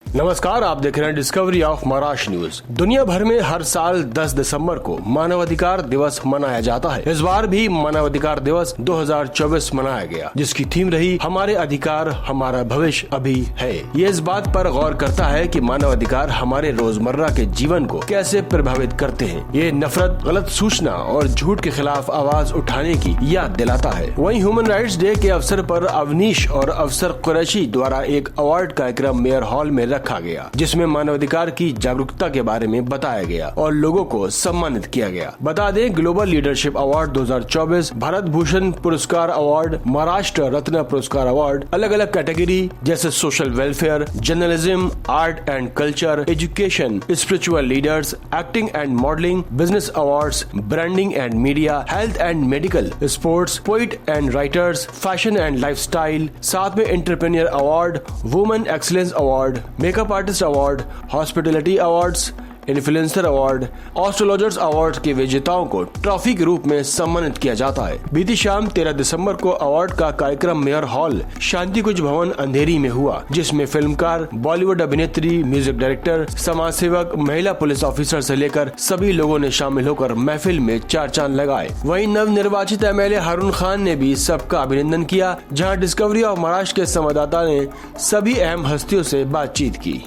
नमस्कार, आप देख रहे हैं डिस्कवरी ऑफ महाराष्ट्र न्यूज। दुनिया भर में हर साल 10 दिसंबर को मानवाधिकार दिवस मनाया जाता है। इस बार भी मानवाधिकार दिवस 2024 मनाया गया, जिसकी थीम रही हमारे अधिकार हमारा भविष्य अभी है। ये इस बात पर गौर करता है कि मानवाधिकार हमारे रोजमर्रा के जीवन को कैसे प्रभावित करते हैं। ये नफरत, गलत सूचना और झूठ के खिलाफ आवाज उठाने की याद दिलाता है। वहीं ह्यूमन राइट्स डे के अवसर पर अवनीश और अफसर कुरैशी द्वारा एक अवार्ड कार्यक्रम मेयर हॉल में रखा गया, जिसमें मानवाधिकार की जागरूकता के बारे में बताया गया और लोगों को सम्मानित किया गया। बता दें, global leadership award 2024, Bharat Bhushan पुरस्कार अवार्ड, महाराष्ट्र रत्न पुरस्कार अवार्ड, अलग अलग कैटेगरी जैसे social welfare, journalism, art and culture, education, spiritual leaders, acting and modelling, business awards, branding and media, health and medical, sports, poet and writers, fashion and lifestyle, साथ में entrepreneur award, women excellence award, makeup artist award, hospitality awards, influencer award, astrologers award के विजेताओं को trophy के रूप में सम्मानित किया जाता है। बीती शाम 13 दिसंबर को अवार्ड का कार्यक्रम मेयर हॉल शांति कुंज भवन अंधेरी में हुआ, जिसमें फिल्मकार, बॉलीवुड अभिनेत्री, म्यूजिक डायरेक्टर, समाज सेवक, महिला पुलिस ऑफिसर से लेकर सभी लोगों ने शामिल होकर महफिल में चार चांद लगाए। वहीं नव निर्वाचित MLA हारून खान ने भी सबका अभिनंदन किया, जहाँ डिस्कवरी ऑफ महाराष्ट्र के संवाददाता ने सभी अहम हस्तियों से बातचीत की।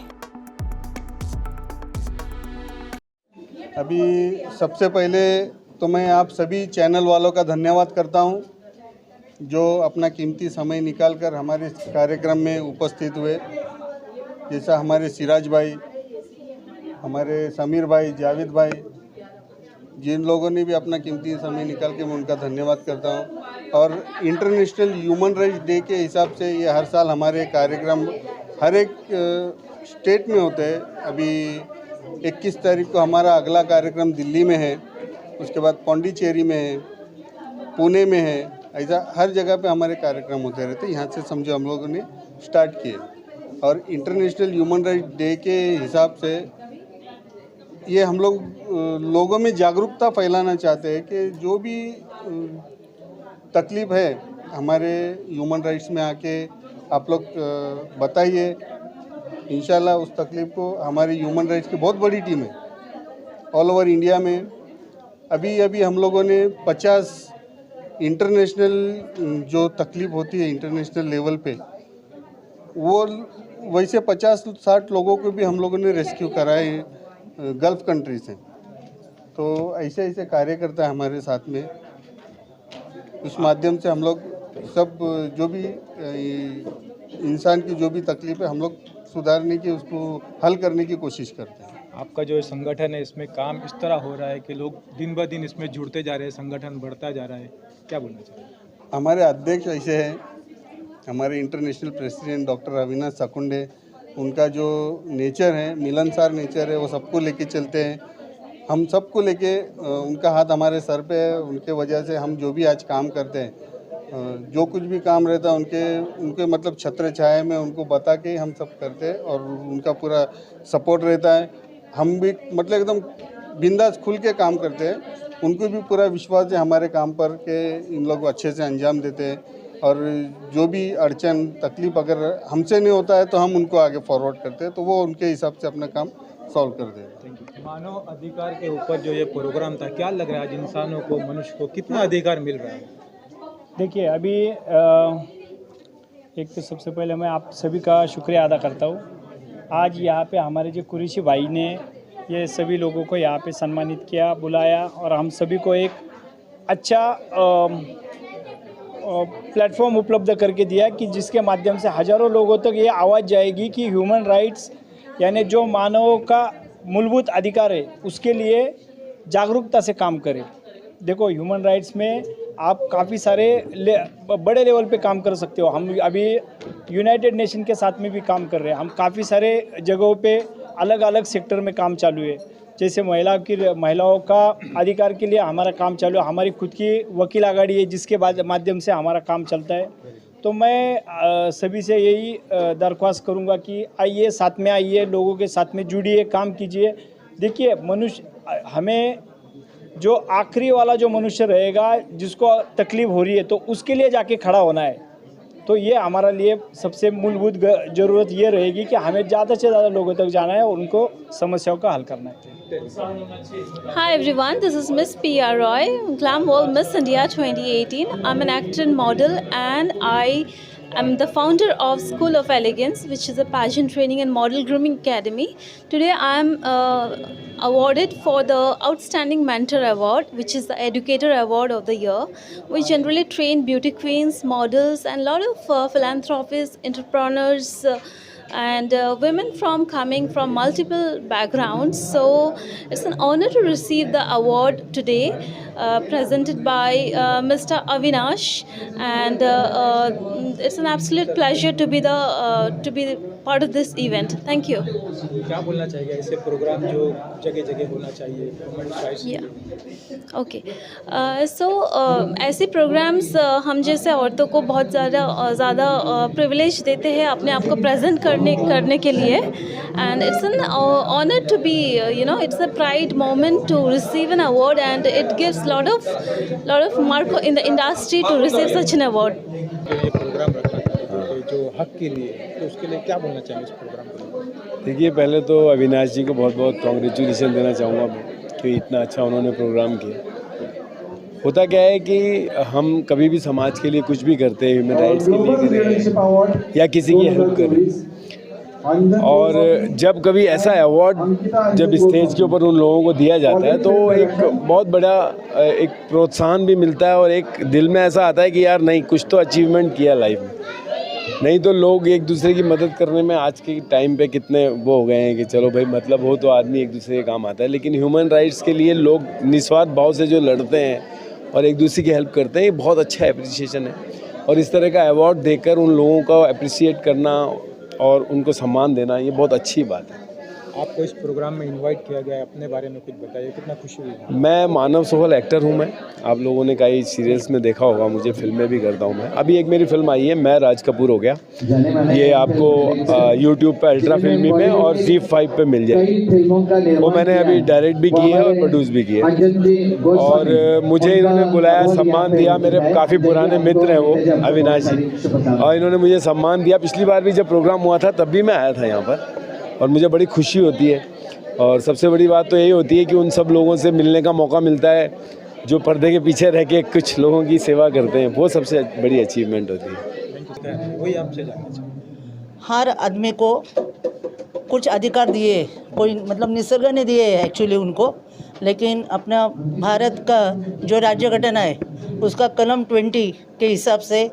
अभी सबसे पहले तो मैं आप सभी चैनल वालों का धन्यवाद करता हूं, जो अपना कीमती समय निकालकर हमारे इस कार्यक्रम में उपस्थित हुए। जैसा हमारे सिराज भाई, हमारे समीर भाई, जावेद भाई, जिन लोगों ने भी अपना कीमती समय निकाल के मैं उनका धन्यवाद करता हूं। और इंटरनेशनल ह्यूमन राइट्स डे के हिसाब से ये हर साल हमारे कार्यक्रम हर एक स्टेट में होते हैं। अभी 21 तारीख को हमारा अगला कार्यक्रम दिल्ली में है, उसके बाद पौंडीचेरी में है, पुणे में है। ऐसा हर जगह पे हमारे कार्यक्रम होते रहते हैं। यहाँ से समझो हम लोगों ने स्टार्ट किए। और इंटरनेशनल ह्यूमन राइट्स डे के हिसाब से ये हम लोग लोगों में जागरूकता फैलाना चाहते हैं कि जो भी तकलीफ़ है हमारे ह्यूमन राइट्स में आके आप लोग बताइए। इंशाल्लाह उस तकलीफ़ को हमारी ह्यूमन राइट्स की बहुत बड़ी टीम है ऑल ओवर इंडिया में। अभी हम लोगों ने 50 इंटरनेशनल जो तकलीफ़ होती है इंटरनेशनल लेवल पे, वो वैसे 50-60 लोगों को भी हम लोगों ने रेस्क्यू कराए गल्फ़ कंट्री से। तो ऐसे ऐसे कार्य करता है हमारे साथ में। उस माध्यम से हम लोग सब जो भी इंसान की जो भी तकलीफ़ है हम लोग सुधारने की, उसको हल करने की कोशिश करते हैं। आपका जो संगठन है इसमें काम इस तरह हो रहा है कि लोग दिन ब दिन इसमें जुड़ते जा रहे हैं, संगठन बढ़ता जा रहा है, क्या बोलना चाहिए? हमारे अध्यक्ष ऐसे हैं, हमारे इंटरनेशनल प्रेसिडेंट डॉक्टर अविनाश साकुंडे, उनका जो नेचर है, मिलनसार नेचर है, वो सबको लेके चलते हैं। हम सबको लेके उनका हाथ हमारे सर पे है। उनके वजह से हम जो भी आज काम करते हैं, जो कुछ भी काम रहता है उनके मतलब छत्र छाया में उनको बता के हम सब करते हैं और उनका पूरा सपोर्ट रहता है। हम भी मतलब एकदम बिंदास खुल के काम करते हैं। उनको भी पूरा विश्वास है हमारे काम पर कि इन लोग अच्छे से अंजाम देते हैं। और जो भी अड़चन तकलीफ़ अगर हमसे नहीं होता है तो हम उनको आगे फॉरवर्ड करते हैं, तो वो उनके हिसाब से अपना काम सॉल्व कर देते हैं। मानव अधिकार के ऊपर जो ये प्रोग्राम था, क्या लग रहा है आज इंसानों को, मनुष्य को कितना अधिकार मिल रहा है? देखिए, अभी एक तो सबसे पहले मैं आप सभी का शुक्रिया अदा करता हूँ। आज यहाँ पे हमारे जो कुरैशी भाई ने ये सभी लोगों को यहाँ पे सम्मानित किया, बुलाया और हम सभी को एक अच्छा प्लेटफॉर्म उपलब्ध करके दिया कि जिसके माध्यम से हज़ारों लोगों तक ये आवाज़ जाएगी कि ह्यूमन राइट्स यानी जो मानव का मूलभूत अधिकार है उसके लिए जागरूकता से काम करें। देखो, ह्यूमन राइट्स में आप काफ़ी सारे बड़े लेवल पे काम कर सकते हो। हम अभी यूनाइटेड नेशन के साथ में भी काम कर रहे हैं। हम काफ़ी सारे जगहों पे अलग अलग सेक्टर में काम चालू है। जैसे महिलाओं का अधिकार के लिए हमारा काम चालू है। हमारी खुद की वकील आघाड़ी है जिसके माध्यम से हमारा काम चलता है। तो मैं सभी से यही दरख्वास्त करूंगा कि आइए, साथ में आइए, लोगों के साथ में जुड़िए, काम कीजिए। देखिए, मनुष्य हमें जो आखिरी वाला जो मनुष्य रहेगा जिसको तकलीफ़ हो रही है तो उसके लिए जाके खड़ा होना है। तो ये हमारा लिए सबसे मूलभूत ज़रूरत ये रहेगी कि हमें ज़्यादा से ज़्यादा लोगों तक जाना है और उनको समस्याओं का हल करना है। Hi everyone, this is Miss P.R. Roy, Glam World Miss India 2018. I'm an actor and model and I am the founder of School of Elegance, which is a pageant training and model grooming academy. Today I am awarded for the Outstanding Mentor Award, which is the Educator Award of the Year. We generally train beauty queens, models and a lot of philanthropists, entrepreneurs, and women coming from multiple backgrounds. So it's an honor to receive the award today, presented by Mr. Avinash, and it's an absolute pleasure to be part of this event. Thank you. क्या बोलना चाहिए ऐसे programme जो जगह जगह होना चाहिए women rights के लिए? ओके, सो ऐसे प्रोग्राम्स हम जैसे औरतों को बहुत ज़्यादा प्रिविलेज देते हैं अपने आप को प्रेजेंट करने के लिए, and it's an honour to be it's a pride moment to receive an award and it gives lot of mark in the industry to receive such an award. तो ये प्रोग्राम रखा था जो हक के लिए, तो उसके लिए क्या बोलना चाहिए इस प्रोग्राम को? देखिए, पहले तो अविनाश जी को बहुत बहुत कॉन्ग्रेचुलेसन देना चाहूँगा कि इतना अच्छा उन्होंने प्रोग्राम किया. होता क्या है कि हम कभी भी समाज के लिए कुछ भी करते हैं, ह्यूमन राइट्स के लिए करें या किसी की हेल्प करें, और जब कभी ऐसा अवार्ड जब स्टेज के ऊपर उन लोगों को दिया जाता है तो एक बहुत बड़ा एक प्रोत्साहन भी मिलता है और एक दिल में ऐसा आता है कि यार नहीं, कुछ तो अचीवमेंट किया लाइफ में. नहीं तो लोग एक दूसरे की मदद करने में आज के टाइम पे कितने वो हो गए हैं कि चलो भाई मतलब हो तो आदमी एक दूसरे के काम आता है, लेकिन ह्यूमन राइट्स के लिए लोग निस्वार्थ भाव से जो लड़ते हैं और एक दूसरे की हेल्प करते हैं, ये बहुत अच्छा एप्रिसिएशन है. और इस तरह का अवार्ड देकर उन लोगों को अप्रिसिएट करना और उनको सम्मान देना, ये बहुत अच्छी बात है. आपको इस प्रोग्राम में इनवाइट किया गया है, अपने बारे में कुछ बताइए, कितना खुशी हुई? मैं मानव सोहल एक्टर हूँ. मैं, आप लोगों ने कई सीरियल्स में देखा होगा मुझे, फिल्में भी करता हूँ मैं. अभी एक मेरी फिल्म आई है, मैं राज कपूर हो गया. ये आपको यूट्यूब पे अल्ट्रा फिल्मी में और ZEE5 पे मिल जाएगी. वो मैंने अभी डायरेक्ट भी की है और प्रोड्यूस भी की है. और मुझे इन्होंने बुलाया, सम्मान दिया. मेरे काफ़ी पुराने मित्र हैं वो, अविनाश जी, और इन्होंने मुझे सम्मान दिया. पिछली बार भी जब प्रोग्राम हुआ था तब भी मैं आया था यहाँ पर, और मुझे बड़ी खुशी होती है. और सबसे बड़ी बात तो यही होती है कि उन सब लोगों से मिलने का मौका मिलता है जो पर्दे के पीछे रह के कुछ लोगों की सेवा करते हैं. वो सबसे बड़ी अचीवमेंट होती है. वही आपसे जानना चाहिए. हर आदमी को कुछ अधिकार दिए, कोई मतलब निसर्ग ने दिए है एक्चुअली उनको, लेकिन अपना भारत का जो राज्य गठन है उसका कलम 20 के हिसाब से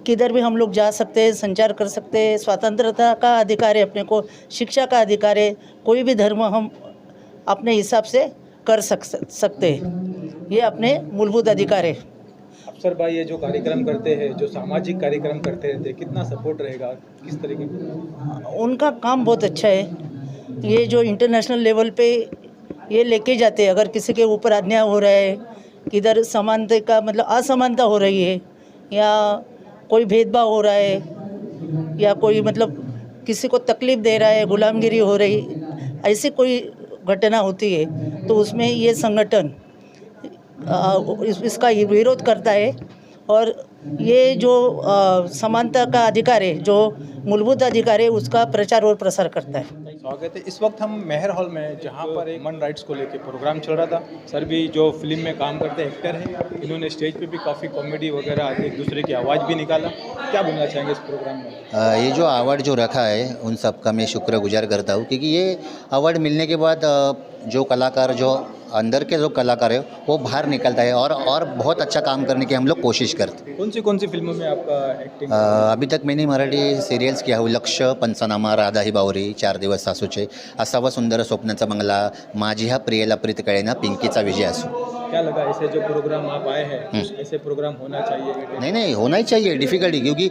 किधर भी हम लोग जा सकते हैं, संचार कर सकते हैं, स्वतंत्रता का अधिकार है, अपने को शिक्षा का अधिकार है, कोई भी धर्म हम अपने हिसाब से कर सकते हैं. ये अपने मूलभूत अधिकार है. अफसर भाई ये जो कार्यक्रम करते हैं, जो सामाजिक कार्यक्रम करते रहते हैं, कितना सपोर्ट रहेगा, किस तरीके का? उनका काम बहुत अच्छा है. ये जो इंटरनेशनल लेवल पे ये लेके जाते हैं, अगर किसी के ऊपर अन्याय हो रहा है, किधर समानता का मतलब असमानता हो रही है, या कोई भेदभाव हो रहा है, या कोई मतलब किसी को तकलीफ़ दे रहा है, गुलामगिरी हो रही, ऐसी कोई घटना होती है तो उसमें ये संगठन इसका विरोध करता है. और ये जो समानता का अधिकार है, जो मूलभूत अधिकार है, उसका प्रचार और प्रसार करता है. स्वागत है. इस वक्त हम मेहर हॉल में, जहां पर एक ह्यूमन राइट्स को लेकर प्रोग्राम चल रहा था. सर भी जो फिल्म में काम करते हैं, एक्टर हैं, इन्होंने स्टेज पे भी काफ़ी कॉमेडी वगैरह, एक दूसरे की आवाज़ भी निकाला. क्या बोलना चाहेंगे इस प्रोग्राम में? ये जो अवार्ड जो रखा है उन सब का मैं शुक्रगुजार करता हूँ, क्योंकि ये अवार्ड मिलने के बाद जो कलाकार, जो अंदर के जो कलाकार है वो बाहर निकलता है और बहुत अच्छा काम करने की हम लोग कोशिश करते हैं. कौन सी फिल्मों में आपका एक्टिंग? अभी तक मैंने मराठी सिरियल्स किया हूँ. लक्ष्य, पंचनामा, राधा ही बावरी, 4 दिवस सासूचे, असावा सुंदर स्वप्नाचा बंगला, माझी हा प्रियला प्रीत कळेना, पिंकीचा विजय असो. क्या लगा ऐसे जो प्रोग्राम आप आए हैं, ऐसे प्रोग्राम होना चाहिए? नहीं, होना ही चाहिए, डिफ़िकल्टी, क्योंकि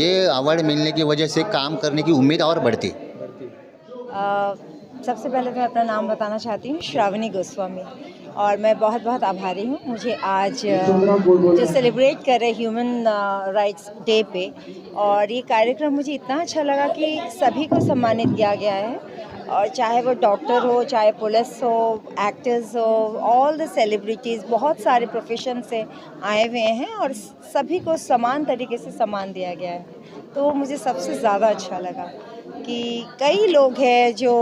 ये अवार्ड मिलने की वजह से काम करने की उम्मीद और बढ़ती. सबसे पहले मैं अपना नाम बताना चाहती हूँ, श्रावणी गोस्वामी. और मैं बहुत बहुत आभारी हूँ। मुझे आज जो सेलिब्रेट कर रहे ह्यूमन राइट्स डे पे, और ये कार्यक्रम मुझे इतना अच्छा लगा कि सभी को सम्मानित किया गया है, और चाहे वो डॉक्टर हो, चाहे पुलिस हो, एक्टर्स हो, ऑल द सेलिब्रिटीज़, बहुत सारे प्रोफेशन से आए हुए हैं और सभी को समान तरीके से सम्मान दिया गया है। तो मुझे सबसे ज़्यादा अच्छा लगा कि कई लोग हैं जो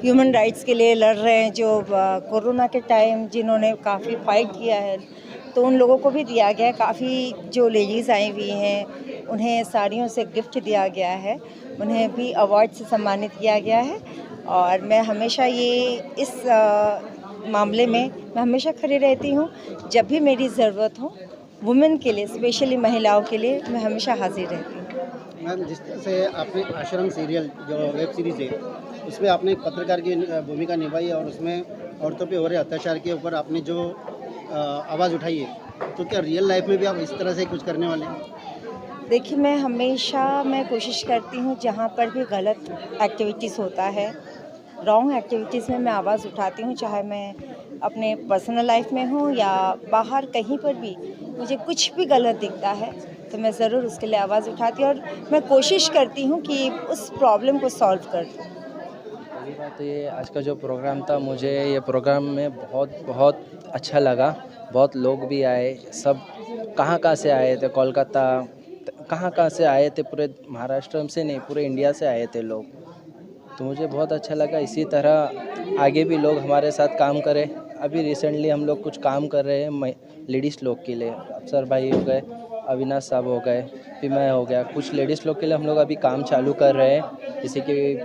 ह्यूमन राइट्स के लिए लड़ रहे हैं, जो कोरोना के टाइम जिन्होंने काफ़ी फाइट किया है, तो उन लोगों को भी दिया गया है। काफ़ी जो लेडीज़ आई हुई हैं उन्हें साड़ियों से गिफ्ट दिया गया है, उन्हें भी अवार्ड से सम्मानित किया गया है। और मैं हमेशा इस मामले में मैं हमेशा खड़ी रहती हूँ। जब भी मेरी ज़रूरत हो वुमेन के लिए, स्पेशली महिलाओं के लिए, मैं हमेशा हाजिर रहती हूँ। मैम, जिस तरह से आपने आश्रम सीरियल जो वेब सीरीज़ है उसमें आपने एक पत्रकार की भूमिका निभाई है, और उसमें औरतों पे हो रहे अत्याचार के ऊपर आपने जो आवाज़ उठाई है, तो क्या रियल लाइफ में भी आप इस तरह से कुछ करने वाले हैं? देखिए, मैं कोशिश करती हूँ जहाँ पर भी गलत एक्टिविटीज़ होता है, रॉन्ग एक्टिविटीज़ में मैं आवाज़ उठाती हूँ, चाहे मैं अपने पर्सनल लाइफ में हूँ या बाहर कहीं पर भी मुझे कुछ भी गलत दिखता है तो मैं ज़रूर उसके लिए आवाज़ उठाती हूँ, और मैं कोशिश करती हूँ कि उस प्रॉब्लम को सॉल्व कर दूँ। पहली बात तो ये आज का जो प्रोग्राम था, मुझे ये प्रोग्राम में बहुत अच्छा लगा। बहुत लोग भी आए, सब कहाँ से आए थे, कोलकाता कहाँ से आए थे, पूरे महाराष्ट्र से नहीं, पूरे इंडिया से आए थे लोग। तो मुझे बहुत अच्छा लगा। इसी तरह आगे भी लोग हमारे साथ काम करें। अभी रिसेंटली हम लोग कुछ काम कर रहे हैं लेडीज़ लोग के लिए। अफसर भाई हो गए, अविनाश साहब हो गए, फिर मैं हो गया, कुछ लेडीज़ लोग के लिए हम लोग अभी काम चालू कर रहे हैं। जैसे कि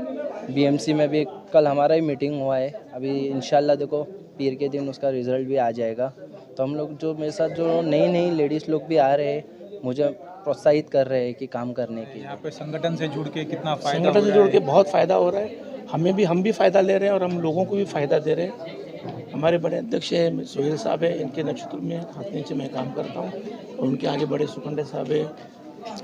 बीएमसी में भी कल हमारा ही मीटिंग हुआ है। अभी इंशाल्लाह देखो पीर के दिन उसका रिज़ल्ट भी आ जाएगा। तो हम लोग जो मेरे साथ जो नई लेडीज़ लोग भी आ रहे हैं, मुझे प्रोत्साहित कर रहे हैं कि काम करने की। यहाँ पे संगठन से जुड़ के कितना फ़ायदा, संगठन से जुड़ के बहुत फ़ायदा हो रहा है। हम भी फ़ायदा ले रहे हैं और हम लोगों को भी फ़ायदा दे रहे हैं। हमारे बड़े अध्यक्ष हैं सोहेल साहब है, इनके नेतृत्व में हाथ नीचे मैं काम करता हूँ, और उनके आगे बड़े सुखंडे साहब है,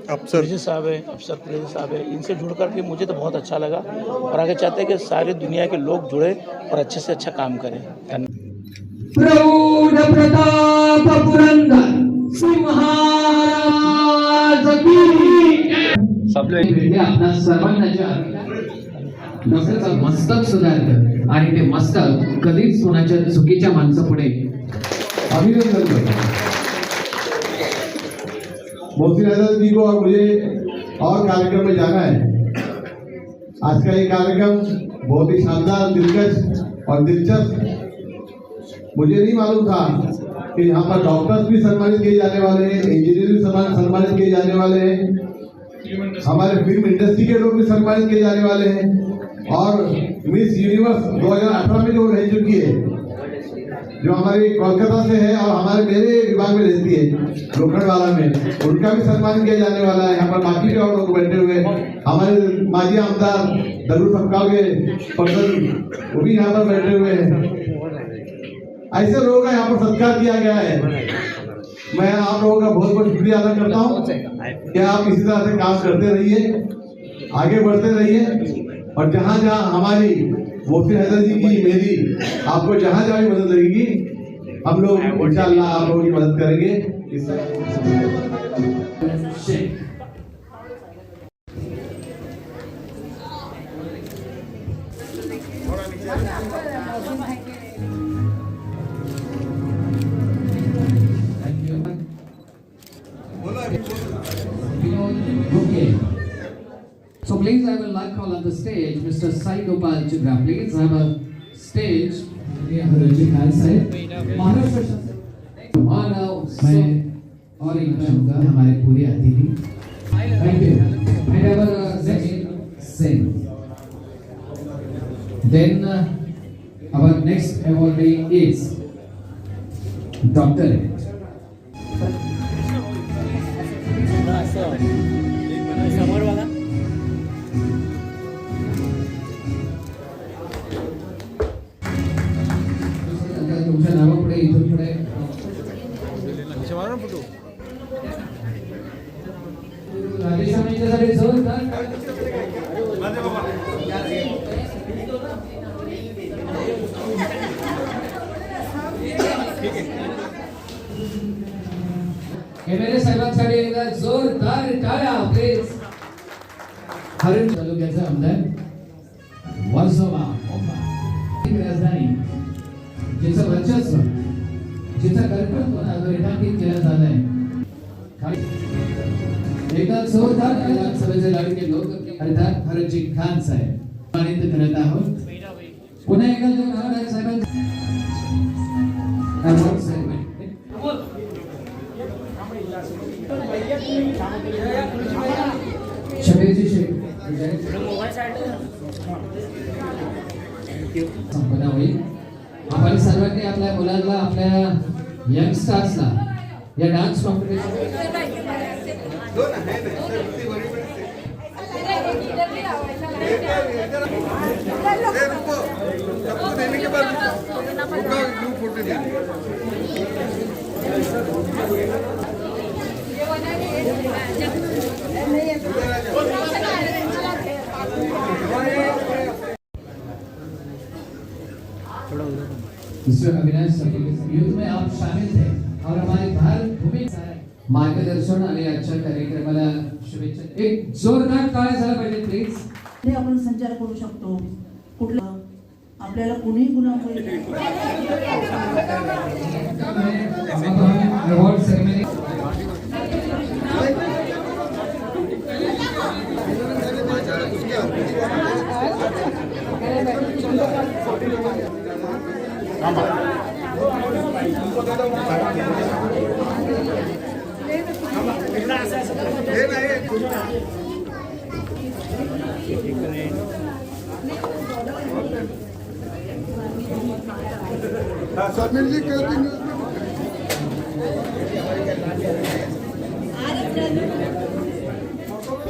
अफसर साहब है, अफसर प्रेज साहब है। इनसे जुड़ करके मुझे तो बहुत अच्छा लगा, और आगे चाहते हैं कि सारी दुनिया के लोग जुड़े और अच्छे से अच्छा काम करें। प्रौढ़ प्रताप पुरंदर सिंह महाराज की सब आपणा सर्वांना डॉक्टरचं मस्तक सुधारतं आणि ते मस्तक कधीच कोणाच्या चुकीच्या माणसापुढे अभिनंदन करता मुफ्ती नजर जी को, और मुझे और कार्यक्रम में जाना है। आज का ये कार्यक्रम बहुत ही शानदार, दिलकश और दिलचस्प। मुझे नहीं मालूम था कि यहाँ पर डॉक्टर्स भी सम्मानित किए जाने वाले हैं, इंजीनियर भी सम्मानित किए जाने वाले हैं, हमारे फिल्म इंडस्ट्री के लोग भी सम्मानित किए जाने वाले हैं, और मिस यूनिवर्स 2018 में जो रह चुकी है, जो हमारी कोलकाता से है और हमारे मेरे विभाग में रहती है लोखंडवाला में, उनका भी सम्मान किया जाने वाला है। यहाँ पर बाकी भी और लोग बैठे हुए हैं, हमारे माजी आमदार दरुल सबकाव के पर्सन वो भी यहाँ पर बैठे हुए हैं। ऐसे लोगों का यहाँ पर सत्कार किया गया है। मैं आप लोगों का बहुत बहुत शुक्रिया अदा करता हूँ कि आप इसी तरह से काम करते रहिए, आगे बढ़ते रहिए, और जहाँ जहाँ हमारी मुफ्ती हैदर जी की, मेरी, आपको जहाँ जहाँ भी मदद लगेगी, हम लोग इंशाअल्लाह आप लोगों की मदद करेंगे। So please, I will like call on the stage Mr. Sai Gopal Chitra. Please have a stage. मैं और एक चाहूँगा हमारे पूरे अतिथि। Thank you. And our second sing. Then our next awardee is Dr. समोर बघा। तुमच्या नावापुढे इथून पुढे राजेश यांच्यासाठी जोरदार वर्सोवा राजधानी जिचं वर्चस्व जिचं कर्तृत्व रेखांकित केलं झालंय एकदा जोरदार विधानसभेचे लाडके लोक अर्थात फरजी खान साहेब आनंद करत आहोत पुन्हा एकदा जो नारायण साहेबांचा शबीरजी शेख संपन्न होईल. आपण सर्वांनी आपल्या मुलांना आपल्या यंगस्टर्सला या डान्स इसमें अविनाश युद्ध में आप शामिल थे और हमारे भारत भूमि मार्गदर्शन आणि आजच्या कार्यक्रमाला शुभेच्छा. एक जोरदार टाळ्या झाला पाहिजे प्लीज. हे आपण संचार करू शकतो कुठलं आपल्याला कुणी गुन्हा होईल अवॉर्ड सेरेमनी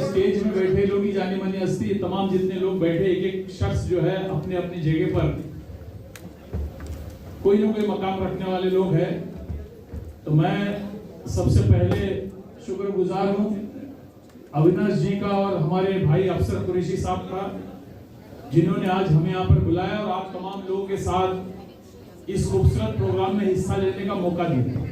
स्टेज में बैठे लोग ही जाने मानी हस्ती तमाम जितने लोग बैठे एक एक शख्स जो है अपने अपनी जगह पर कोई ना कोई मकाम रखने वाले लोग हैं. तो मैं सबसे पहले शुक्रगुजार हूं अविनाश जी का और हमारे भाई अफसर कुरैशी साहब का जिन्होंने आज हमें यहाँ पर बुलाया और आप तमाम लोगों के साथ इस खूबसूरत प्रोग्राम में हिस्सा लेने का मौका दिया.